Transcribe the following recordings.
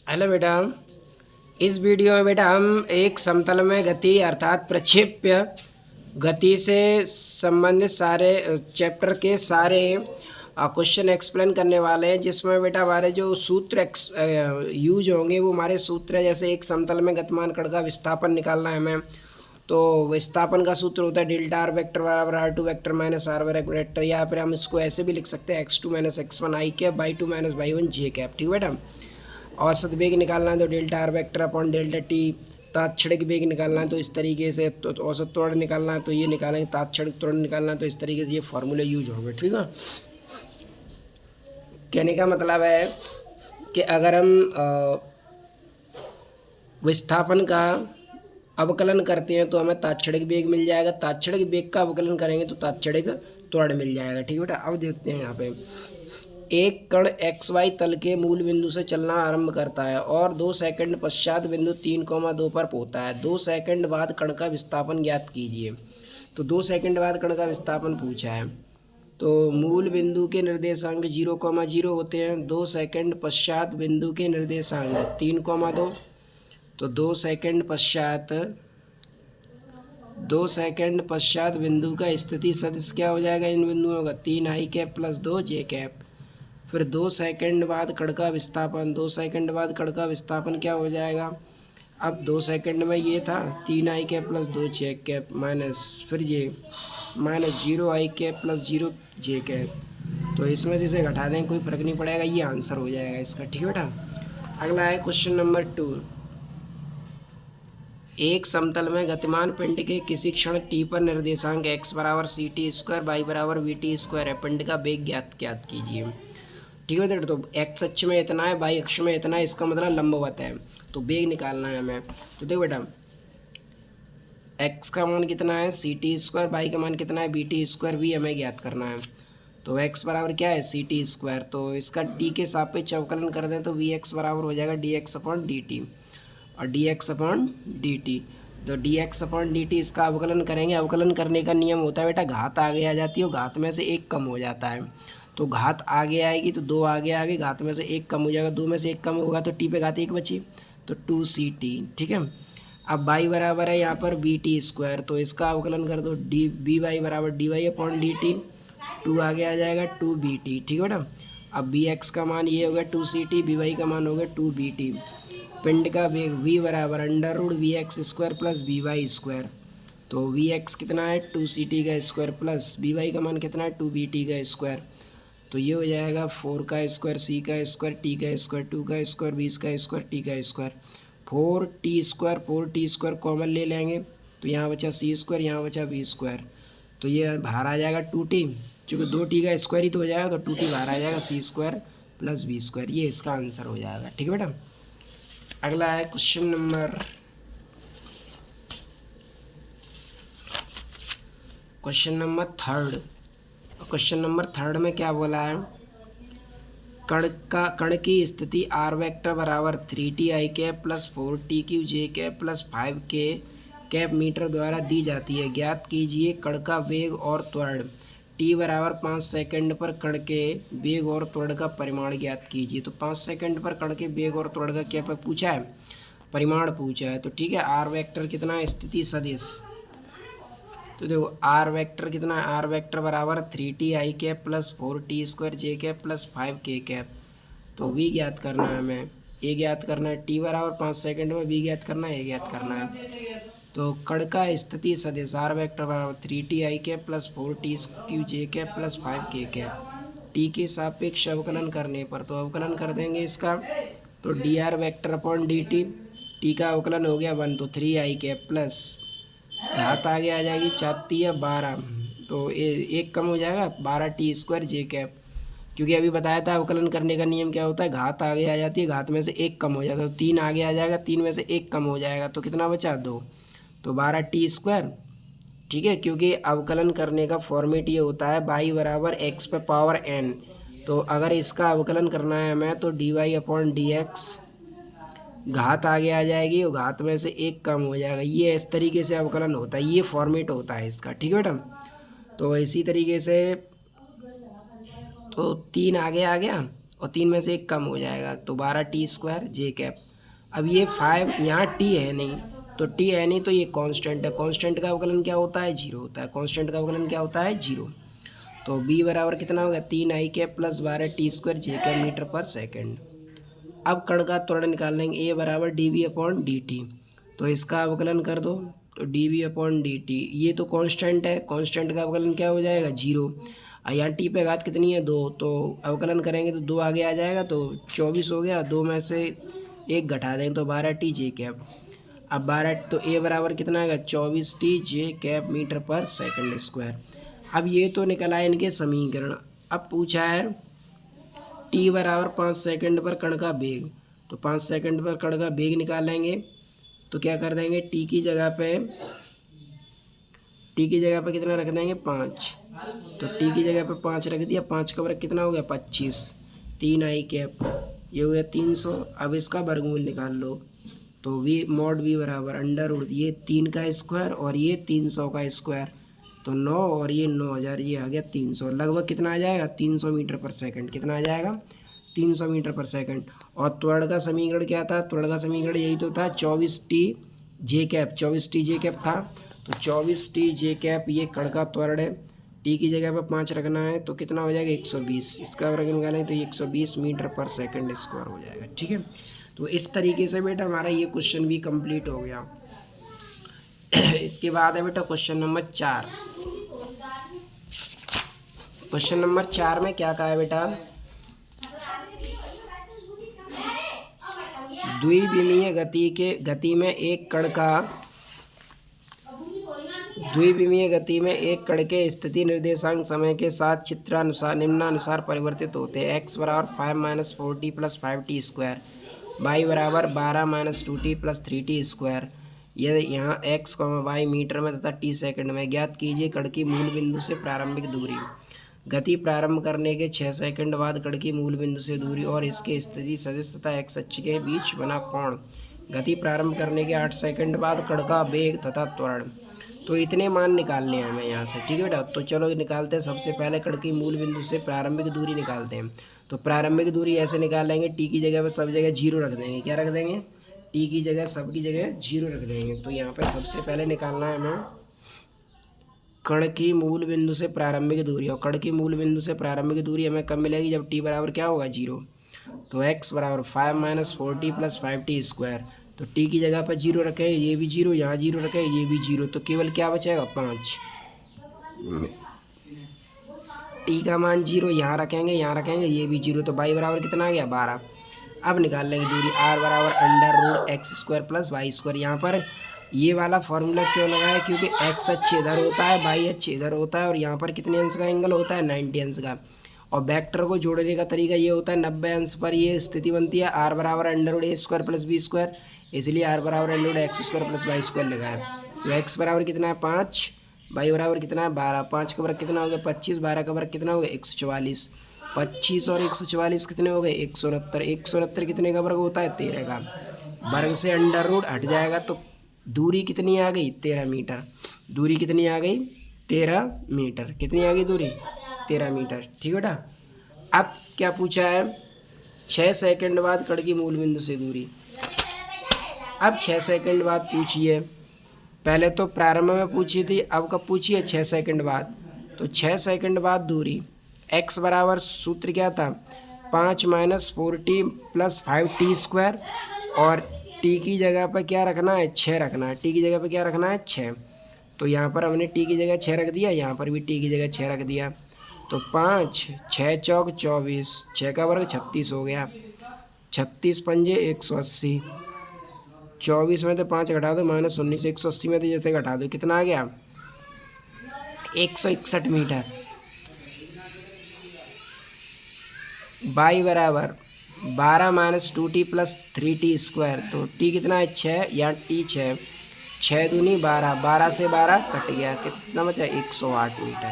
Hello बेटा। इस video में बेटा हम एक समतल में गति अर्थात प्रक्षेप्य गति से संबंधित सारे चैप्टर के सारे क्वेश्चन एक्सप्लेन करने वाले हैं, जिसमें बेटा हमारे जो सूत्र यूज होंगे वो हमारे सूत्र है। जैसे एक समतल में गतिमान कण का विस्थापन निकालना है हमें, तो विस्थापन का सूत्र होता है डेल्टा आर वेक्टर बराबर r two vector minus r vector, या फिर हम इसको ऐसे भी लिख सकते हैं x two minus x one i cap y two minus y one j cap. ठीक है बेटा। औसत वेग निकालना है तो delta r vector upon delta t. तात्क्षणिक वेग निकालना है तो इस तरीके से, तो औसत त्वरण निकालना है तो ये निकालेंगे, तात्क्षणिक त्वरण निकालना है तो इस तरीके से ये फॉर्मूले यूज होंगे। ठीक है। कहने का मतलब है कि अगर हम विस्थापन का अवकलन करते हैं तो हमें तात्क्षणिक वेग मिल जाएगा, तात्क्षणिक वेग का अवकलन करेंगे तो तात्क्षणिक त्वरण मिल जाएगा। ठीक है बेटा। अब देखते हैं यहाँ पे एक कण एक्स वाई तल के मूल बिंदु से चलना आरंभ करता है और 2 सेकंड पश्चात बिंदु 3,2 पर पहुंचता है। 2 सेकंड बाद कण का विस्थापन ज्ञात कीजिए। तो 2 सेकंड बाद कण का विस्थापन पूछा है, तो मूल बिंदु के निर्देशांक 0,0 होते हैं। 2 सेकंड पश्चात बिंदु के निर्देशांक 3,2, तो 2 सेकंड पश्चात बिंदु का स्थिति सदिश क्या हो जाएगा इन बिंदुओं का, 3 आई कैप प्लस 2 जे कैप। फिर 2 सेकंड बाद कण का विस्थापन, 2 सेकंड बाद कण का विस्थापन क्या हो जाएगा। अब 2 सेकंड में ये था 3 आई कैप प्लस 2 जे कैप माइनस फिर ये माइनस 0 आई कैप प्लस 0 जे कैप। तो इसमें से इसे घटा दें, कोई फर्क नहीं पड़ेगा, ये आंसर हो जाएगा इसका। ठीक है बेटा। अगला है क्वेश्चन नंबर 2। एक समतल में गतिमान पिंड के किसी क्षण टी पर निर्देशांक x बराबर सी टी स्क्वायर बाई बराबर वी टी स्क्वायर है। पिंड का वेग ज्ञात कीजिए। ठीक है बेटा। तो एक्स अक्ष में इतना है, वाई अक्ष में इतना है, इसका मतलब लंबवत है, तो वेग निकालना है हमें। तो देखो बेटा एक्स का मान कितना है सी टी स्क्वायर, वाई का मान कितना है बी टी स्क्वायर, वी हमें ज्ञात करना है। तो एक्स बराबर क्या है सी टी स्क्वायर, तो इसका टी के सापेक्ष अवकलन कर दें तो वी एक्स बराबर हो जाएगा d x upon D t और d x upon D t. तो d x upon D t इसका अवकलन करेंगे। अवकलन करने का नियम होता है बेटा घात आगे आ जाती है और घात में से एक कम हो जाता है। तो घात आगे आएगी तो 2 आगे घात में से एक कम हो जाएगा, 2 में से एक कम होगा तो टी पे घात 1 बची, तो 2ct। ठीक है। अब बाई बराबर है यहाँ पर बी टी स्क्वायर, तो इसका अवकलन कर दो डी बी वाई बराबर D Y upon D T, 2 आगे आ जाएगा 2bt। ठीक है बेटा। अब बी एक्स का मान ये हो गया 2ct, बी वाई का मान हो गया 2bt। पिंड का वेग v बराबर under root v x square plus b y square. तो वी एक्स कितना है 2ct का स्क्वायर प्लस बी वाई का मान कितना है 2bt का स्क्वायर। तो ये हो जाएगा 4 का स्क्वायर सी का स्क्वायर टी का स्क्वायर 2 का स्क्वायर 20 का स्क्वायर टी का स्क्वायर। 4t स्क्वायर कॉमन ले लेंगे तो यहाँ बचा सी स्क्वायर, यहाँ बचा वी स्क्वायर, तो ये बाहर आ जाएगा 2t, चूँकि 2t का स्क्वायर ही तो हो जाएगा तो 2t बाहर आ जाएगा सी स्क्वायर प्लस वी स्क्वायर। ये इसका आंसर हो जाएगा। ठीक है बेटा। अगला है क्वेश्चन नंबर 3। क्वेश्चन नंबर 3 में क्या बोला है, कण की स्थिति आर वेक्टर बराबर 3t i cap plus 4t q j cap plus 5k cap metre द्वारा दी जाती है। ज्ञात कीजिए कण का वेग और त्वरण। t बराबर 5 सेकंड पर कण के वेग और त्वरण का परिमाण ज्ञात कीजिए। तो 5 सेकंड पर कण के वेग और त्वरण का क्या पूछा है, परिमाण पूछा है। तो ठीक है, आर वेक्टर कितना है स्थिति सदिश, तो देखो आर वेक्टर कितना है, आर वेक्टर बराबर 3t i cap plus 4t square J cap plus 5k cap. तो वी ज्ञात करना है हमें, ए ज्ञात करना है, टी बराबर 5 सेकंड में वी ज्ञात करना है, ए ज्ञात करना है। तो कण का स्थिति सदिश आर वेक्टर बराबर 3t i cap plus 4t q j cap plus 5k cap. टी के सापेक्ष अवकलन करने पर, तो अवकलन कर देंगे इसका, तो D R vector upon D T, T का अवकलन हो गया 1, तो 3 आई कैप प्लस घात आगे आ जाएगी 4 12, तो एक कम हो जाएगा 12t स्क्वायर जे कैप, क्योंकि अभी बताया था अवकलन करने का नियम क्या होता है घात आगे आ जाती है, घात में से एक कम हो जाता है, तो 3 आगे आ जाएगा, 3 में से एक कम हो जाएगा, तो कितना बचा 2, तो 12t स्क्वायर। ठीक है, क्योंकि अवकलन करने का फॉर्मेट ये होता है y बराबर एक्स पे पावर n। तो अगर इसका अवकलन करना है हमें तो d Y upon d x, घात आगे आ जाएगी और घात में से एक कम हो जाएगा, ये इस तरीके से अवकलन होता है, ये फॉर्मेट होता है इसका। ठीक है बेटा। तो इसी तरीके से तो 3 आगे आ गया और 3 में से 1 कम हो जाएगा तो 12t² जे कैप। अब ये 5 यहाँ t है नहीं, तो t है नहीं तो ये कांस्टेंट है, कांस्टेंट का अवकलन क्या होता है 0 होता है, कांस्टेंट का अवकलन क्या होता है 0। तो b बराबर कितना होगा 3i कैप प्लस 12t² जे कैप मीटर पर सेकेंड। अब कण का त्वरण निकाल लेंगे, ए बराबर dv/dt, तो इसका अवकलन कर दो तो dv/dt, ये तो कांस्टेंट है, कांस्टेंट का अवकलन क्या हो जाएगा 0। यहाँ टी पे घात कितनी है 2, तो अवकलन करेंगे तो 2 आगे आ जाएगा तो 24 हो गया, 2 में से 1 घटा देंगे तो 12t जे कैप। अब 12 तो ए बराबर कितना आएगा 24t जे कैप मीटर पर सेकंड स्क्वायर। अब ये तो निकला है इनके समीकरण। अब पूछा है टी बराबर 5 सेकंड पर कण का वेग, तो 5 सेकंड पर कण का वेग निकालेंगे तो क्या कर देंगे टी की जगह पे कितना रख देंगे 5, तो टी की जगह पे 5 रख दिया, 5 का वर्ग कितना हो गया 25, 3i कैप, ये हो गया 300। अब इसका वर्गमूल निकाल लो तो v बराबर अंडर ये 3 का स्क्वायर और ये 300 का स्क्वायर, तो 9 और ये 9000, ये आ गया 300, लगभग कितना आ जाएगा 300 मीटर पर सेकंड, कितना आ जाएगा 300 मीटर पर सेकंड। और त्वरण का समीकरण क्या था, त्वरण का समीकरण यही तो था 24t जे कैप था, तो 24t जे कैप ये कण का त्वरण है, टी की जगह पर 5 रखना है तो कितना हो जाएगा 120, इसका वर्ग निकालें तो 120 मीटर पर सेकंड स्क्वायर हो जाएगा। ठीक है, तो इस तरीके से बेटा हमारा ये क्वेश्चन भी कंप्लीट हो गया। इसके बाद है बेटा क्वेश्चन नंबर 4। क्वेश्चन नंबर 4 में क्या कहा है बेटा, द्विविमीय गति में एक कण के स्थिति निर्देशांक समय के साथ चित्रानुसार निम्नानुसार परिवर्तित होते हैं। x बराबर 5 - 4t + 5t², y बराबर 12 - 2t + 3t²। यह यहाँ x, y मीटर में तथा t सेकंड में। ज्ञात कीजिए कण की मूल बिंदु से प्रारंभिक दूरी। गति प्रारंभ करने के 6 सेकंड बाद कण की मूल बिंदु से दूरी और इसके स्थिति सदिश तथा x अक्ष के बीच बना कोण। गति प्रारंभ करने के 8 सेकंड बाद कण का वेग तथा त्वरण। तो इतने मान निकालने हैं हमें यहाँ से। ठीक है बेटा, तो चलो निकालते हैं। सबसे पहले कण की मूल बिंदु से प्रारंभिक दूरी निकालते हैं। तो प्रारंभिक दूरी ऐसे निकालेंगे, टी की जगह पर सब जगह 0 रख देंगे। क्या रख देंगे, टी की जगह सबकी जगह 0 रख देंगे। तो यहाँ पर सबसे पहले निकालना है हमें कण की मूल बिंदु से प्रारंभिक दूरी, और कण की मूल बिंदु से प्रारंभिक दूरी हमें कब मिलेगी, जब टी बराबर क्या होगा 0। तो x बराबर 5 - 4t + 5t²। तो टी की जगह पर 0 रखें, ये भी 0, यहाँ 0 रखें, ये भी 0, तो केवल क्या बचेगा 5। टी का मान 0 यहाँ रखेंगे, ये भी 0, तो y बराबर कितना आ गया 12। अब निकाल लेंगे दूरी, r बराबर √x² + y²। यहाँ पर ये वाला फॉर्मूला क्यों लगाया, क्योंकि x अक्ष इधर होता है, y अक्ष इधर होता है, और यहाँ पर कितने अंश का एंगल होता है 90 अंश का। और वेक्टर को जोड़ने का तरीका ये होता है 90 अंश पर ये स्थिति बनती है, r बराबर √a² + b², इसलिए r बराबर √x² + y² लिखा है। तो x बराबर कितना है 5, y बराबर कितना है 12, 5 का वर्ग कितना हो गया 25, 12 का वर्ग कितना हो गया 144, 25 और 144 कितने हो गए 169, 169 कितने का वर्ग होता है 13 का। वर्ग से √ हट जाएगा तो दूरी कितनी आ गई 13 मीटर। दूरी कितनी आ गई 13 मीटर। कितनी आ गई दूरी 13 मीटर। ठीक बेटा, अब क्या पूछा है 6 सेकंड बाद कण की मूल बिंदु से दूरी। अब 6 सेकंड बाद पूछिए, पहले तो प्रारंभ में पूछी थी, अब कब पूछिए 6 सेकंड बाद। तो 6 सेकंड बाद दूरी, x बराबर सूत्र क्या था 5 - 4t + 5t², और टी की जगह पर क्या रखना है 6 रखना है। टी की जगह पर क्या रखना है 6, तो यहाँ पर हमने टी की जगह 6 रख दिया, यहाँ पर भी टी की जगह 6 रख दिया। तो 5 6 चौक 24, 6 का वर्ग 36 हो गया, 36 पंजे 180, 24 में तो 5 घटा दो -19, 180 में तो जैसे घटा दो कितना आ गया 161 मीटर। y बराबर 12 - 2t + 3t²। तो t कितना है 6, या t 6, 6 दूनी 12, 12 से 12 कट गया, कितना बचा 108 मीटर।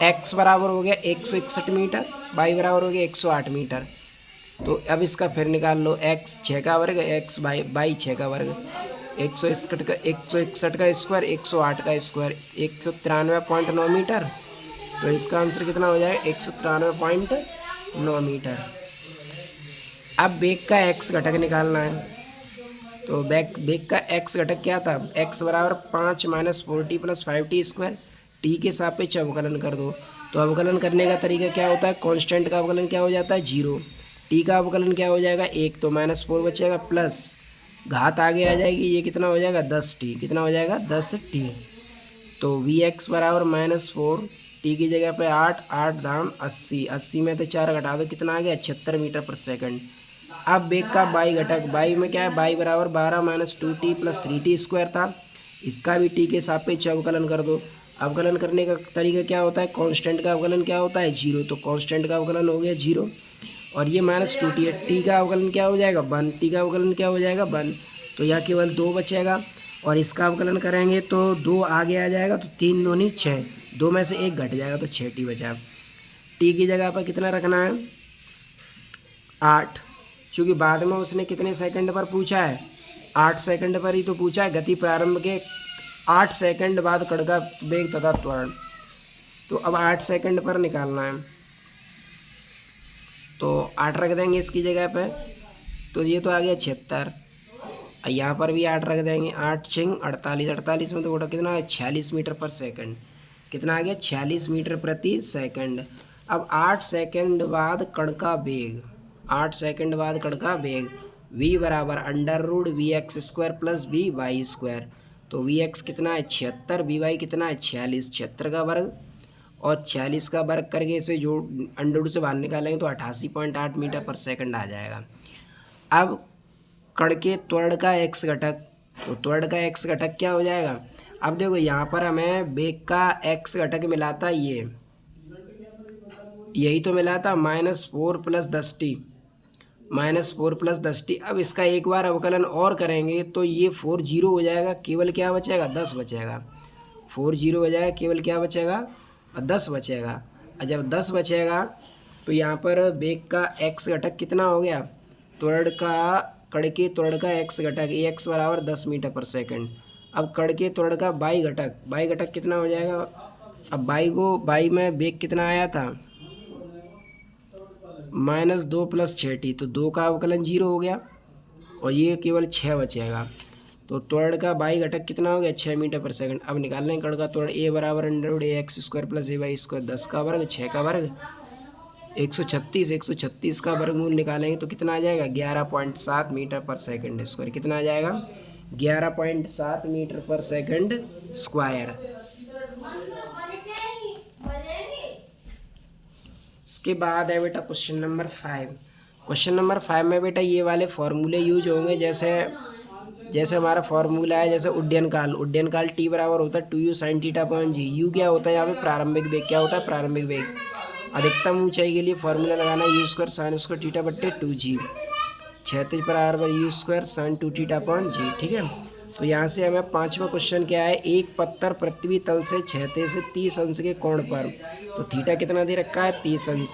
x बराबर हो गया 161 मीटर, y बराबर हो गया 108 मीटर। तो अब इसका फिर निकाल लो, x 6 का वर्ग, y 6 का वर्ग, 161 का स्क्वायर 108 का स्क्वायर 193.9 मीटर। तो इसका आंसर कितना हो जाएगा 193.9 मीटर। अब बेग का एक्स घटक निकालना है। तो बेग का एक्स घटक क्या था, एक्स बराबर 5 - 4t + 5t स्क्वायर। टी के सापेक्ष अवकलन कर दो। तो अवकलन करने का तरीका क्या होता है, कांस्टेंट का अवकलन क्या हो जाता है 0, टी का अवकलन क्या हो जाएगा 1, तो -4 बचेगा प्लस घात आगे आ जाएगी, ये कितना हो जाएगा 10t, कितना हो जाएगा 10t। तो वी एक्स बराबर -4, टी की जगह पे 8, 8 दाम 80, 80 में तो 4 घटा दो, कितना आ गया 76 मीटर पर सेकंड। अब बेग का बाई घटक, बाई में क्या है, बाई बराबर 12 - 2t + 3t स्क्वायर था। इसका भी टी के सापेक्ष अवकलन कर दो। अवकलन करने का तरीका क्या होता है, कांस्टेंट का अवकलन क्या होता है 0, तो कांस्टेंट का अवकलन हो गया 0 और ये -2t है। टी का अवकलन क्या हो जाएगा 1, टी का अवकलन क्या हो जाएगा 1, तो यहाँ केवल 2 बचेगा और इसका अवकलन करेंगे तो 2 आगे आ जाएगा, तो 3 दूनी 6, 2 में से 1 घट जाएगा तो 6t बचा। टी की जगह पर कितना रखना है 8, चूँकि बाद में उसने कितने सेकंड पर पूछा है 8 सेकंड पर ही तो पूछा है। गति प्रारंभ के 8 सेकंड बाद कण का वेग तथा त्वरण, तो अब 8 सेकंड पर निकालना है। तो 8 रख देंगे इसकी जगह पे, तो ये तो आ गया 76, यहाँ पर भी 8 रख देंगे, 8 × 6 = 48, 48 में तो वोटा कितना है 46 मीटर पर सेकंड, कितना आ गया 46 मीटर प्रति सेकंड। अब 8 सेकंड बाद कण का वेग, 8 सेकंड बाद कण का वेग v बराबर √vx² + vy²। तो vx कितना है 76, vy कितना है 46, 76 का वर्ग और 46 का वर्ग करके इसे जो अंडर से बाहर निकालेंगे तो 88.8 मीटर पर सेकंड आ जाएगा। अब कण के त्वरण का एक्स घटक, तो त्वरण का एक्स घटक क्या हो जाएगा, अब देखो यहाँ पर हमें बेग का एक्स घटक मिला था, यही तो मिला था -4 + 10t, -4 + 10t। अब इसका एक बार अवकलन और करेंगे तो ये 4 0 हो जाएगा, केवल क्या बचेगा 10 बचेगा, 4 0 हो जाएगा, केवल क्या बचेगा 10 बचेगा। और जब 10 बचेगा तो यहाँ पर बेग का एक्स घटक कितना हो गया, त्वरण का कण के त्वरण का एक्स घटक x बराबर 10 मीटर पर सेकंड। अब कण के त्वरण का बाई घटक कितना हो जाएगा, अब बाई में बेग कितना आया था -2 + 6t, तो 2 का अवकलन 0 हो गया और ये केवल 6 बचेगा। तो त्वरण का बाई घटक कितना हो गया 6 मीटर पर सेकंड। अब निकालने कण का त्वरण a बराबर √ax² + ay², 10 का वर्ग 6 का वर्ग 136, 136 का वर्गमूल निकालेंगे तो कितना आ जाएगा 11.7 मीटर पर सेकंड स्क्वायर, कितना आ जाएगा 11.7 मीटर पर सेकंड स्क्वायर। इसके बाद है बेटा क्वेश्चन नंबर 5। क्वेश्चन नंबर 5 में बेटा ये वाले फॉर्मूले यूज होंगे, जैसे हमारा फॉर्मूला है, जैसे उड्डयन काल t बराबर होता है 2u sin θ/g। u क्या होता है यहाँ पे प्रारंभिक वेग, क्या होता है प्रारंभिक वेग। अधिकतम ऊंचाई के लिए फॉर्मूला लगाना u² sin² θ/2g, क्षैतिज बराबर u² sin 2θ/g, ठीक है। तो यहाँ से हमें 5वां क्वेश्चन क्या है, एक पत्थर पृथ्वी तल से क्षैतिज से 30 अंश के कोण पर, तो थीटा कितना दे रखा है 30 अंश,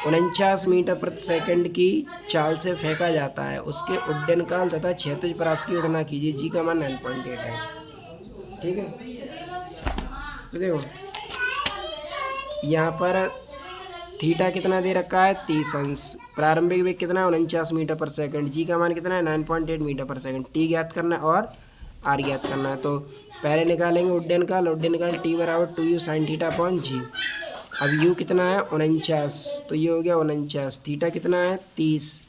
49 मीटर प्रति सेकंड की चाल से फेंका जाता है। उसके उड्डयन काल तथा क्षैतिज परास की गणना कीजिए। जी का मान 9.8 है, ठीक है। तो देखो यहाँ पर थीटा कितना दे रखा है 30 अंश, प्रारंभिक वेग कितना है 49 मीटर पर सेकंड, जी का मान कितना है 9.8 मीटर पर सेकंड। टी ज्ञात करना है और आर ज्ञात करना है। तो पहले निकालेंगे उड्डयन काल टी बराबर 2u sin θ/g। अब u कितना है 49, तो ये हो गया 49, थीटा कितना है 30,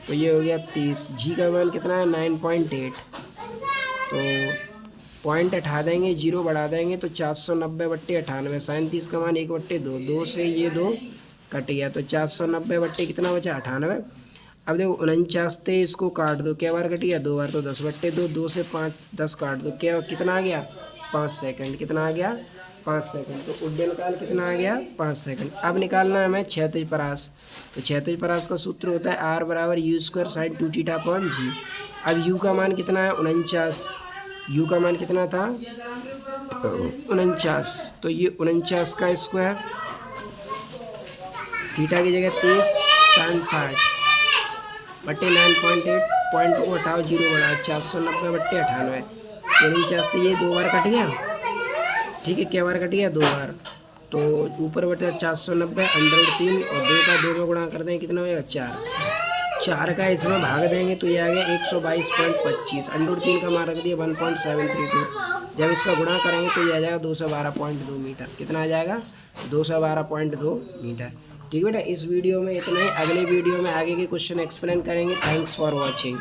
तो ये हो गया 30, जी का मान कितना है 9.8, तो पॉइंट हटा देंगे, 0 बढ़ा देंगे तो 490/98, sin 30 का मान 1/2, 2 से ये 2 कट गया तो 490 कितना बचा 98। अब देखो 49 थे, इसको काट दो, क्या बार कट गया 2 बार, तो 10/2, 2 से 5 10 काट दो, क्या कितना आ गया 5 सेकंड, कितना आ गया 5 सेकंड। तो उड्डयन काल कितना आ गया 5 सेकंड। अब निकालना है हमें क्षैतिज परास, तो क्षैतिज परास का सूत्र होता है r बराबर u² sin 2θ/g। अब u का मान कितना है 49, u का मान कितना था 49, तो ये 49 का स्क्वायर, थीटा की जगह 30 sin 60 बट्टे 9.8, पॉइंट को हटाओ, 0 बढ़ाओ, 490 बट्टे 98, यानी 50। ये 2 बार कट गया, ठीक है। क्या बार कट गया? 2 बार। तो ऊपर बटे 490 √3 और 2 का 2 में गुणा कर देंगे, कितना हो जाएगा? 4। 4 का इसमें भाग देंगे तो ये आ गया 122.25। √3 का मान रख दिया 1.732। जब इसका गुणा करेंगे तो ये आ जाएगा 212.2 मीटर। कितना आ जाएगा? 212.2 मीटर। ठीक है बेटा, इस वीडियो में इतना ही। अगले वीडियो में आगे के क्वेश्चन एक्सप्लेन करेंगे। Thanks for watching.